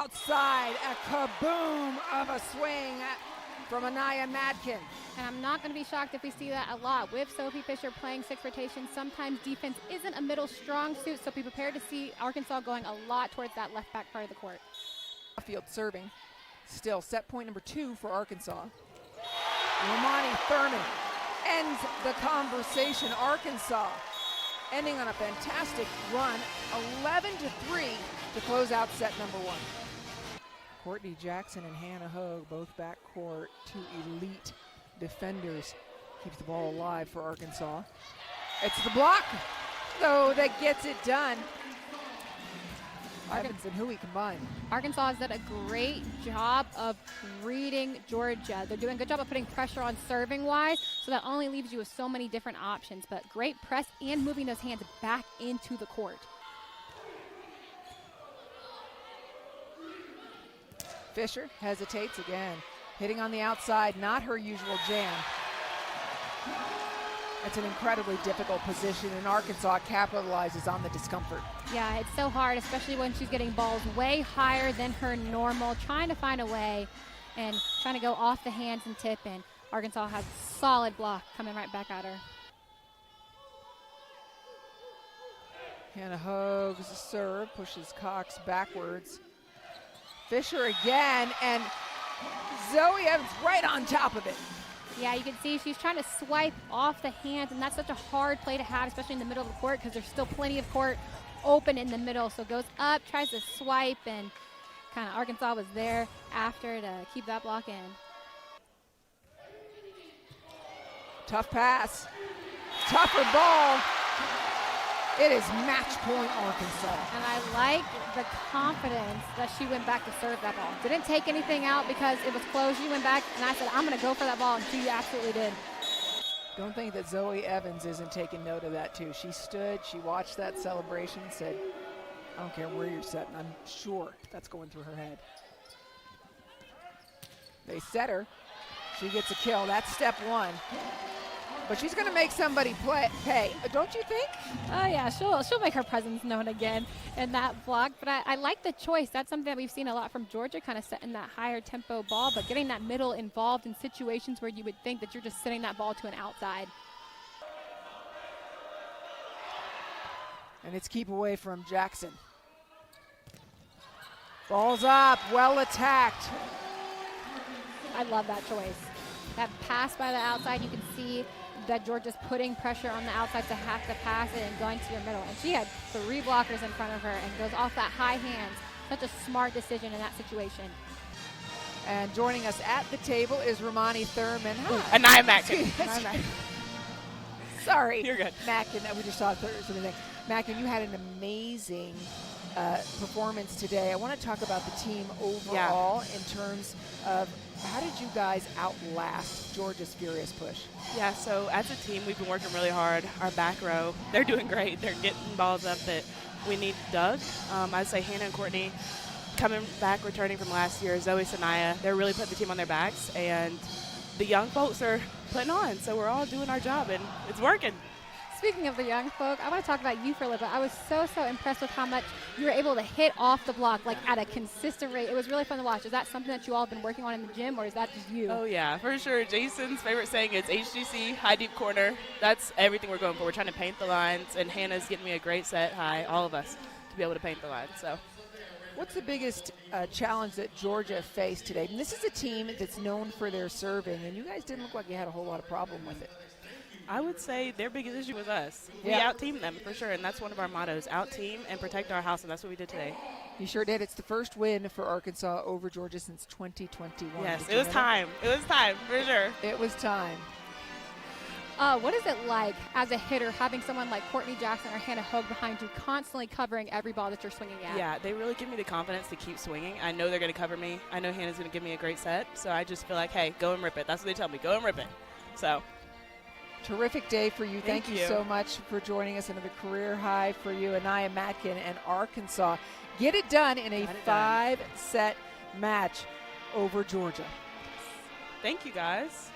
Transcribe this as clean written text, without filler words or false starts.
outside, a kaboom of a swing from Anaya Madkin. And I'm not going to be shocked if we see that a lot. With Sophie Fisher playing 6 rotations, sometimes defense isn't a middle strong suit, so be prepared to see Arkansas going a lot towards that left back part of the court. Field serving. Still set point number 2 for Arkansas. Romani Thurman ends the conversation. Arkansas ending on a fantastic run, 11-3 to close out set number 1. Courtney Jackson and Hannah Hogue, both backcourt, 2 elite defenders. Keeps the ball alive for Arkansas. It's the block, though, that gets it done. Evans and Hui combined. Arkansas has done a great job of reading Georgia. They're doing a good job of putting pressure on serving-wise, so that only leaves you with so many different options. But great press and moving those hands back into the court. Fisher hesitates again. Hitting on the outside, not her usual jam. It's an incredibly difficult position, and Arkansas capitalizes on the discomfort. Yeah, it's so hard, especially when she's getting balls way higher than her normal, trying to find a way and trying to go off the hands and tip, and Arkansas has solid block coming right back at her. Hannah Hogue's serve pushes Cox backwards. Fisher again, and Zoe Evans right on top of it. Yeah, you can see she's trying to swipe off the hands, and that's such a hard play to have, especially in the middle of the court, because there's still plenty of court open in the middle. So goes up, tries to swipe, and kind of Arkansas was there after to keep that block in. Tough pass, tougher ball. It is match point Arkansas. And I like the confidence that she went back to serve that ball. Didn't take anything out because it was close. She went back, and I said, I'm going to go for that ball, and she absolutely did. Don't think that Zoe Evans isn't taking note of that, too. She stood, she watched that celebration, said, I don't care where you're setting. I'm sure that's going through her head. They set her. She gets a kill. That's step 1. But she's going to make somebody pay, don't you think? Oh, yeah, she'll make her presence known again in that block. But I like the choice. That's something that we've seen a lot from Georgia, kind of setting that higher tempo ball, but getting that middle involved in situations where you would think that you're just sending that ball to an outside. And it's keep away from Jackson. Ball's up, well attacked. I love that choice. That pass by the outside, you can see that Georgia's putting pressure on the outside to have to pass it and going to your middle. And she had 3 blockers in front of her and goes off that high hands. Such a smart decision in that situation. And joining us at the table is Romani Thurman. Anaya Madkin. Sorry. You're good. Madkin, we just saw something. Madkin, you had an amazing performance today. I want to talk about the team overall in terms of how did you guys outlast Georgia's furious push? Yeah, so as a team, we've been working really hard. Our back row, they're doing great. They're getting balls up that we need dug. I'd say Hannah and Courtney coming back, returning from last year, Zoe, Sanaya, they're really putting the team on their backs, and the young folks are putting on, so we're all doing our job, and it's working. Speaking of the young folk, I want to talk about you for a little bit. I was so impressed with how much you were able to hit off the block, like at a consistent rate. It was really fun to watch. Is that something that you all have been working on in the gym, or is that just you? Oh, yeah, for sure. Jason's favorite saying is HGC, high deep corner. That's everything we're going for. We're trying to paint the lines, and Hannah's getting me a great set high, all of us, to be able to paint the lines. So, what's the biggest challenge that Georgia faced today? And this is a team that's known for their serving, and you guys didn't look like you had a whole lot of problem with it. I would say their biggest issue was us. We out-teamed them, for sure, and that's one of our mottos, out-team and protect our house, and that's what we did today. You sure did. It's the first win for Arkansas over Georgia since 2021. Yes, it was time. It was time, for sure. It was time. What is it like as a hitter having someone like Courtney Jackson or Hannah Hogue behind you constantly covering every ball that you're swinging at? Yeah, they really give me the confidence to keep swinging. I know they're going to cover me. I know Hannah's going to give me a great set, so I just feel like, hey, go and rip it. That's what they tell me, go and rip it. So. Terrific day for you. Thank you so much for joining us. Another career high for you. Anaya Madkin and Arkansas get it done in a 5-set match over Georgia. Thank you, guys.